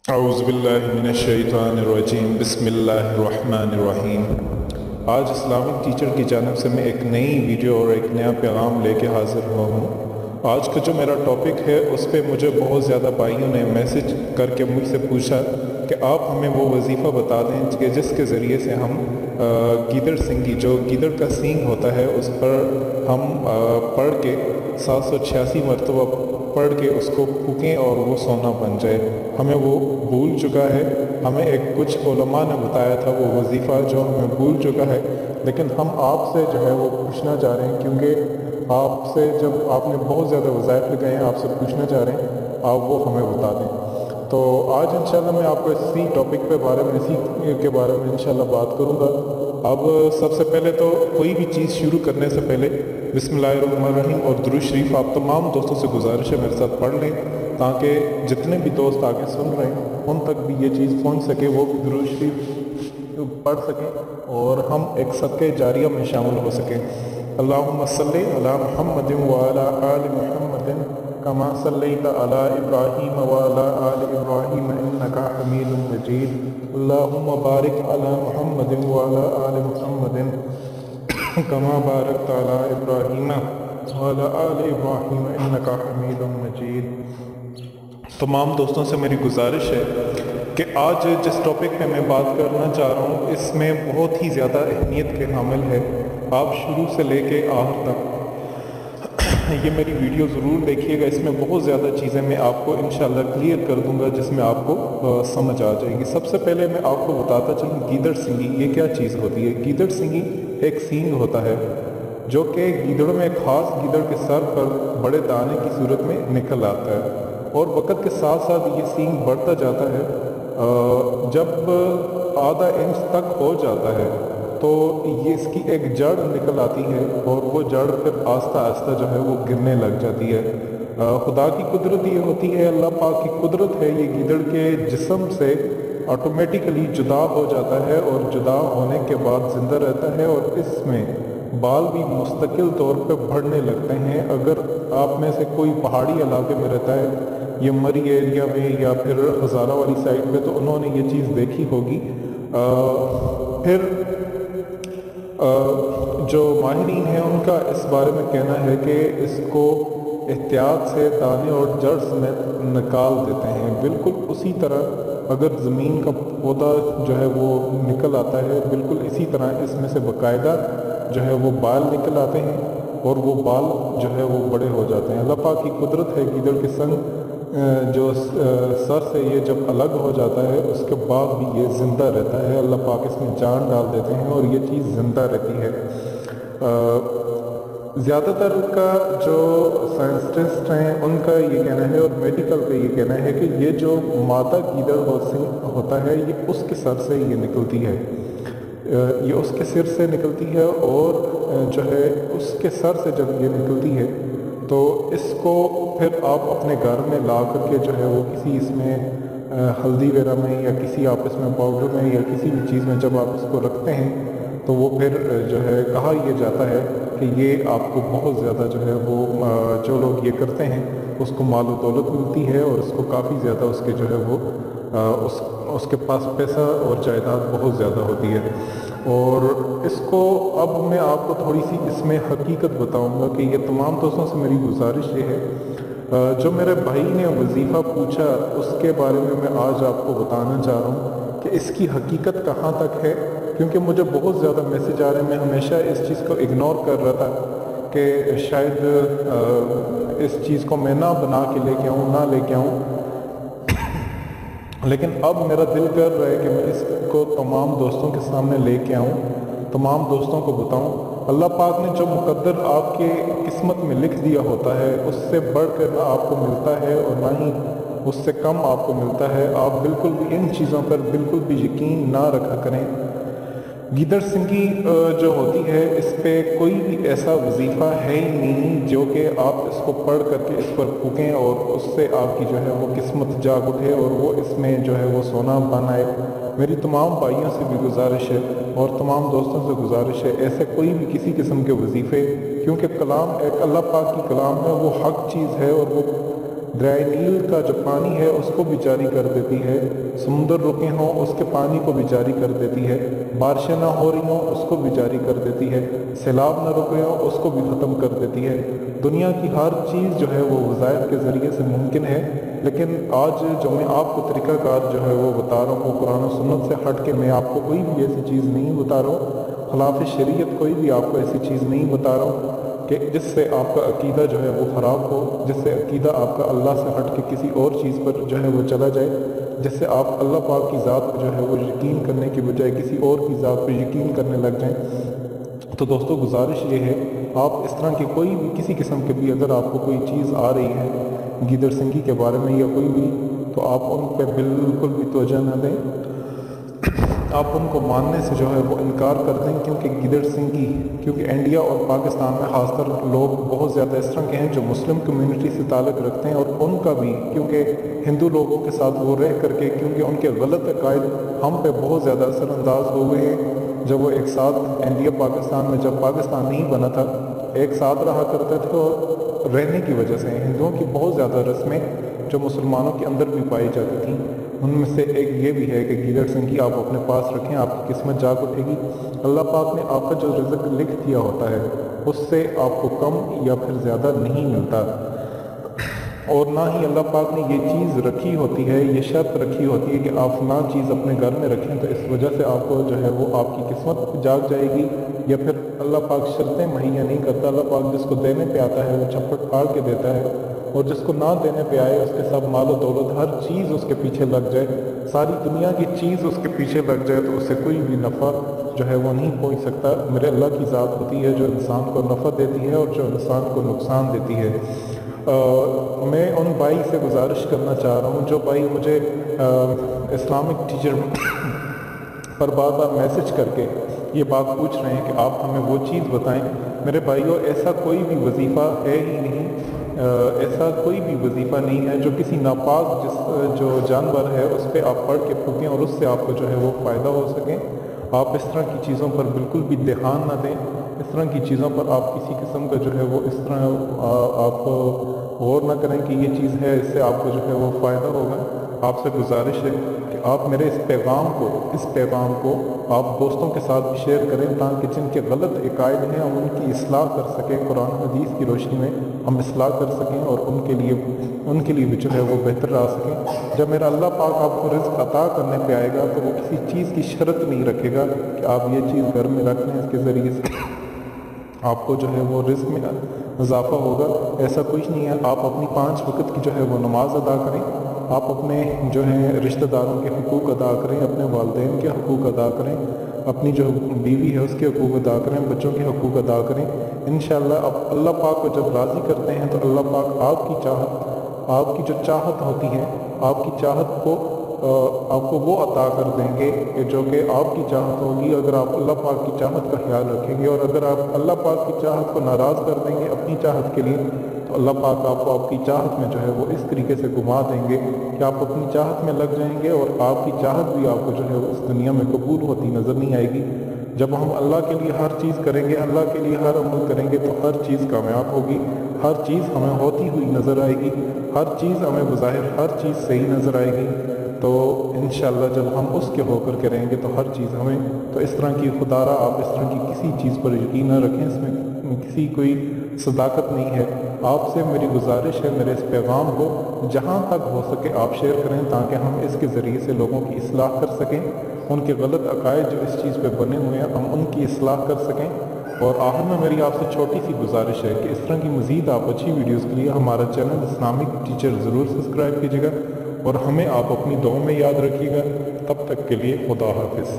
اعوذ باللہ من الشیطان الرجیم بسم اللہ الرحمن الرحیم۔ آج اسلامک ٹیچر کی جانب سے میں ایک نئی ویڈیو اور ایک نیا پیغام لے کے حاضر ہوا ہوں۔ آج کا جو میرا ٹاپک ہے اس پہ مجھے بہت زیادہ بھائیوں نے میسج کر کے مجھ سے پوچھا کہ آپ ہمیں وہ وظیفہ بتا دیں کہ جس کے ذریعے سے ہم گیدڑ سنگی جو گیدڑ کا سینگ ہوتا ہے اس پر ہم پڑھ کے 786 مرتبہ پڑھ کے اس کو پھونکیں اور وہ سونا بن جائے۔ ہمیں وہ بھول چکا ہے، ہمیں ایک کچھ علماء نے بتایا تھا وہ وظیفہ جو ہمیں بھول چکا ہے، لیکن ہم آپ سے جو ہے وہ پوچھنا چاہ رہے ہیں کیونکہ آپ سے جب آپ نے بہت زیادہ وظائف لگائے ہیں، آپ سے پوچھنا چاہ رہے ہیں آپ وہ ہمیں بتا دیں۔ تو آج انشاءاللہ میں آپ کو اسی ٹاپک کے بارے میں انشاءاللہ بات کروں گا۔ اب سب سے پہلے تو کوئی بھی چیز شروع کرنے سے پہلے بسم اللہ الرحمن الرحیم اور درود شریف آپ تمام دوستوں سے گزارش ہے میرے ساتھ پڑھ لیں، تاکہ جتنے بھی دوست آگے سن رہے ہیں ان تک بھی یہ چیز پہنچ سکے، وہ بھی درود شریف پڑھ سکیں اور ہم ایک صدقہ جاریہ میں شامل ہو سکیں۔ اللہم صلی علی محمد وعلی آل محمد کما صلیت علی ابراہیم وعلی آل ابراہیم انک حمید مجید۔ اللہم بارک علی محمد وعلی آل محمد کما بارکت علی ابراہیم وعلی آل ابراہیم انک حمید مجید۔ تمام دوستوں سے میری گزارش ہے کہ آج جس ٹاپک پہ میں بات کرنا چاہ رہا ہوں اس میں بہت ہی زیادہ اہمیت کے حامل ہے۔ آپ شروع سے لے کے آخر تک یہ میری ویڈیو ضرور دیکھیے گا، اس میں بہت زیادہ چیزیں میں آپ کو انشاءاللہ کلیئر کر دوں گا جس میں آپ کو سمجھ آ جائے گی۔ سب سے پہلے میں آپ کو بتاتا چلوں گیدڑ سنگی یہ کیا چیز ہوتی ہے۔ گیدڑ سنگی ایک سینگ ہوتا ہے جو کہ گیدڑوں میں ایک خاص گیدڑ کے سر پر بڑے دانے کی صورت میں نکل آتا ہے اور وقت کے ساتھ ساتھ یہ سینگ بڑھتا جاتا ہے۔ جب آدھا انچ تک ہو جاتا ہے تو یہ اس کی ایک جڑ نکل آتی ہے اور وہ جڑ پھر آہستہ آہستہ جو ہے وہ گرنے لگ جاتی ہے۔ خدا کی قدرت یہ ہوتی ہے، اللہ پاک کی قدرت ہے، یہ گیدڑ کے جسم سے آٹومیٹیکلی جدا ہو جاتا ہے اور جدا ہونے کے بعد زندہ رہتا ہے اور اس میں بال بھی مستقل طور پہ بڑھنے لگتے ہیں۔ اگر آپ میں سے کوئی پہاڑی علاقے میں رہتا ہے، یہ مری ایریا میں یا پھر ہزارہ والی سائڈ پہ، تو انہوں نے یہ چیز دیکھی ہوگی۔ پھر جو ماہرین ہیں ان کا اس بارے میں کہنا ہے کہ اس کو احتیاط سے دانے اور جڑ سمیت نکال دیتے ہیں۔ بالکل اسی طرح اگر زمین کا پودا جو ہے وہ نکل آتا ہے، بالکل اسی طرح اس میں سے باقاعدہ جو ہے وہ بال نکل آتے ہیں اور وہ بال جو ہے وہ بڑے ہو جاتے ہیں۔ اللہ پاک کی قدرت ہے، گیدڑ کے سنگ جو سر سے یہ جب الگ ہو جاتا ہے اس کے بعد بھی یہ زندہ رہتا ہے۔ اللہ پاک اس میں جان ڈال دیتے ہیں اور یہ چیز زندہ رہتی ہے۔ زیادہ تر کا جو سائنسٹسٹ ہیں ان کا یہ کہنا ہے اور میڈیکل کا یہ کہنا ہے کہ یہ جو مادہ گیدڑ ہوتا ہے یہ اس کے سر سے یہ نکلتی ہے، یہ اس کے سر سے نکلتی ہے اور جو ہے اس کے سر سے جب یہ نکلتی ہے تو اس کو پھر آپ اپنے گھر میں لا کر کے جو ہے وہ کسی اس میں ہلدی وغیرہ میں یا کسی آپ اس میں پاؤڈر میں یا کسی بھی چیز میں جب آپ اس کو رکھتے ہیں تو وہ پھر جو ہے کہا یہ جاتا ہے کہ یہ آپ کو بہت زیادہ جو ہے وہ جو لوگ یہ کرتے ہیں اس کو مال و دولت ملتی ہے اور اس کو کافی زیادہ اس کے جو ہے وہ اس کے پاس پیسہ اور جائیداد بہت زیادہ ہوتی ہے۔ اور اس کو اب میں آپ کو تھوڑی سی اس میں حقیقت بتاؤں گا کہ یہ تمام دوستوں سے میری گزارش یہ ہے، جو میرے بھائی نے وظیفہ پوچھا اس کے بارے میں آج آپ کو بتانا چاہ رہا ہوں کہ اس کی حقیقت کہاں تک ہے، کیونکہ مجھے بہت زیادہ میسج آ رہے ہیں۔ میں ہمیشہ اس چیز کو اگنور کر رہا تھا کہ شاید اس چیز کو میں نہ بنا کے لے کے آؤں، نہ لے کے آؤں، لیکن اب میرا دل کر رہا ہے کہ میں اس کو تمام دوستوں کے سامنے لے کے آؤں، تمام دوستوں کو بتاؤں۔ اللہ پاک نے جو مقدر آپ کے قسمت میں لکھ دیا ہوتا ہے اس سے بڑھ کر نہ آپ کو ملتا ہے اور نہ ہی اس سے کم آپ کو ملتا ہے۔ آپ بالکل بھی ان چیزوں پر بالکل بھی یقین نہ رکھا کریں۔ گیدڑ سنگی جو ہوتی ہے اس پہ کوئی بھی ایسا وظیفہ ہے ہی نہیں جو کہ آپ اس کو پڑھ کر کے اس پر پھونکیں اور اس سے آپ کی جو ہے وہ قسمت جاگ اٹھے اور وہ اس میں جو ہے وہ سونا بن آئے۔ میری تمام بھائیوں سے بھی گزارش ہے اور تمام دوستوں سے گزارش ہے ایسے کوئی بھی کسی قسم کے وظیفے، کیونکہ کلام ایک اللہ پاک کی کلام ہے، وہ حق چیز ہے اور وہ दरिया नील का जो पानी है उसको भी जारी कर देती है, समुंदर रुके हों उसके पानी को भी जारी कर देती है, बारिशें ना हो रही हों उसको भी जारी कर देती है, सैलाब ना रुके हों उसको भी ख़त्म कर देती है। दुनिया की हर चीज़ जो है वो वज़ाइफ के ज़रिए से मुमकिन है। लेकिन आज जो मैं आपको तरीक़ाकार जो है वो बता रहा हूँ, कुरान और सुन्नत से हट के मैं आपको कोई भी ऐसी चीज़ नहीं बता रहा हूँ, खिलाफ शरीयत कोई भी आपको ऐसी चीज़ नहीं बता रहा हूँ कि जिससे आपका अकीदा जो है वो ख़राब हो, जिससे अकीदा आपका अल्लाह से हट के किसी और चीज़ पर जो है वो चला जाए, जिससे आप अल्लाह पाक की ज़ात पर जो है वो यकीन करने की बजाय किसी और की ज़ात पर यकीन करने लग जाएं। तो दोस्तों गुजारिश ये है, आप इस तरह की कोई भी किसी किस्म के भी अगर आपको कोई चीज़ आ रही है गीदड़ सिंगी के बारे में या कोई भी, तो आप उन पर बिल्कुल भी तवज्जो न दें, आप उनको मानने से जो है वो इनकार कर दें। क्योंकि गीदड़ सिंगी, क्योंकि इंडिया और पाकिस्तान में ख़ासकर लोग बहुत ज़्यादा इस तरह के हैं जो मुस्लिम कम्युनिटी से ताल्लुक़ रखते हैं, और उनका भी क्योंकि हिंदू लोगों के साथ वो रह करके क्योंकि उनके गलत अकायद हम पे बहुत ज़्यादा असरअंदाज हो गए हैं। जब वो एक साथ इंडिया पाकिस्तान में, जब पाकिस्तान नहीं बना था, एक साथ रहा करते थे, और रहने की वजह से हिंदुओं की बहुत ज़्यादा रस्में जो मुसलमानों के अंदर भी पाई जाती थी, उनमें से एक ये भी है कि गीदड़ सिंगी आप अपने पास रखें, आपकी किस्मत जाग उठेगी। अल्लाह पाक ने आपका जो रिज़्क लिख दिया होता है उससे आपको कम या फिर ज़्यादा नहीं मिलता, और ना ही अल्लाह पाक ने ये चीज़ रखी होती है, ये शर्त रखी होती है कि आप ना चीज़ अपने घर में रखें तो इस वजह से आपको जो है वो आपकी किस्मत जाग जाएगी, या फिर अल्लाह पाक शर्तें मुहैया नहीं करता। अल्लाह पाक जिसको देने पे आता है वो छप्पड़ फाड़ के देता है, और जिसको ना देने पे आए उसके सब मालो दौलत हर चीज़ उसके पीछे लग जाए, सारी दुनिया की चीज़ उसके पीछे लग जाए, तो उससे कोई भी नफ़ा जो है वो नहीं पहुंच सकता। मेरे अल्लाह की ज़ात होती है जो इंसान को नफ़ा देती है और जो इंसान को नुकसान देती है। मैं उन भाई से गुजारिश करना चाह रहा हूँ जो भाई मुझे इस्लामिक टीचर पर बार बार मैसेज करके ये बात पूछ रहे हैं कि आप हमें वो चीज़ बताएं। मेरे भाइयों, ऐसा कोई भी वजीफ़ा है ही नहीं, ऐसा कोई भी वजीफ़ा नहीं है जो किसी नापाक जो जानवर है उस पर आप पढ़ के फूकें और उससे आपको जो है वो फ़ायदा हो सके। आप इस तरह की चीज़ों पर बिल्कुल भी ध्यान ना दें, इस तरह की चीज़ों पर आप किसी किस्म का जो है वो इस तरह आप गौर ना करें कि ये चीज़ है इससे आपको जो है वो फ़ायदा होगा। आपसे गुजारिश है कि आप मेरे इस पैगाम को आप दोस्तों के साथ भी शेयर करें, ताकि जिनके गलत अकायद हैं हम उनकी इस्लाह कर सकें, कुरान हदीस की रोशनी में हम इस्लाह कर सकें और उनके लिए भी जो है वो बेहतर आ सकें। जब मेरा अल्लाह पाक आपको रिज़्क अता करने पे आएगा तो वो किसी चीज़ की शर्त नहीं रखेगा कि आप ये चीज़ घर में रख लें, इसके ज़रिए से आपको जो है वो रिज़्क में इजाफ़ा होगा। ऐसा कुछ नहीं है। आप अपनी 5 वक्त की जो है वो नमाज अदा करें, आप अपने जो है रिश्तेदारों के हकूक़ अदा करें, अपने वालिदैन के हकूक़ अदा करें, अपनी जो बीवी है उसके हकूक़ अदा करें, बच्चों के हकूक़ अदा करें। इंशाअल्लाह आप अल्लाह पाक को जब राज़ी करते हैं तो अल्लाह पाक आपकी जो चाहत होती है, आपकी चाहत को आपको वो अता कर देंगे कि जो कि आपकी चाहत होगी अगर आप अल्लाह पाक की चाहत का ख्याल रखेंगे। और अगर आप अल्लाह पाक की चाहत को नाराज़ कर देंगे अपनी चाहत के लिए, तो अल्लाह पाक आपको आपकी चाहत में जो है वो इस तरीके से घुमा देंगे कि आप अपनी चाहत में लग जाएंगे और आपकी चाहत भी आपको जो है वो इस दुनिया में कबूल होती नज़र नहीं आएगी। जब हम अल्लाह के लिए हर चीज़ करेंगे, अल्लाह के लिए हर अमल करेंगे, तो हर चीज़ कामयाब होगी, हर चीज़ हमें होती हुई नज़र आएगी, हर चीज़ हमें बज़ाहिर हर चीज़ सही नज़र आएगी। तो इंशाअल्लाह जब हम उसके होकर के रहेंगे तो हर चीज़ हमें, तो इस तरह की खुदारा आप इस तरह की किसी चीज़ पर यकीन न रखें, इसमें किसी कोई सदाकत नहीं है। आपसे मेरी गुजारिश है, मेरे इस पैगाम को जहाँ तक हो सके आप शेयर करें, ताकि हम इसके ज़रिए से लोगों की इस्लाह कर सकें, उनके गलत अकायद जो इस चीज़ पे बने हुए हैं हम उनकी इस्लाह कर सकें। और आखिर में मेरी आपसे छोटी सी गुजारिश है कि इस तरह की मज़ीद आप अच्छी वीडियोज़ के लिए हमारा चैनल इस्लामिक टीचर ज़रूर सब्सक्राइब कीजिएगा और हमें आप अपनी दुआ में याद रखिएगा। तब तक के लिए खुदा हाफिज़।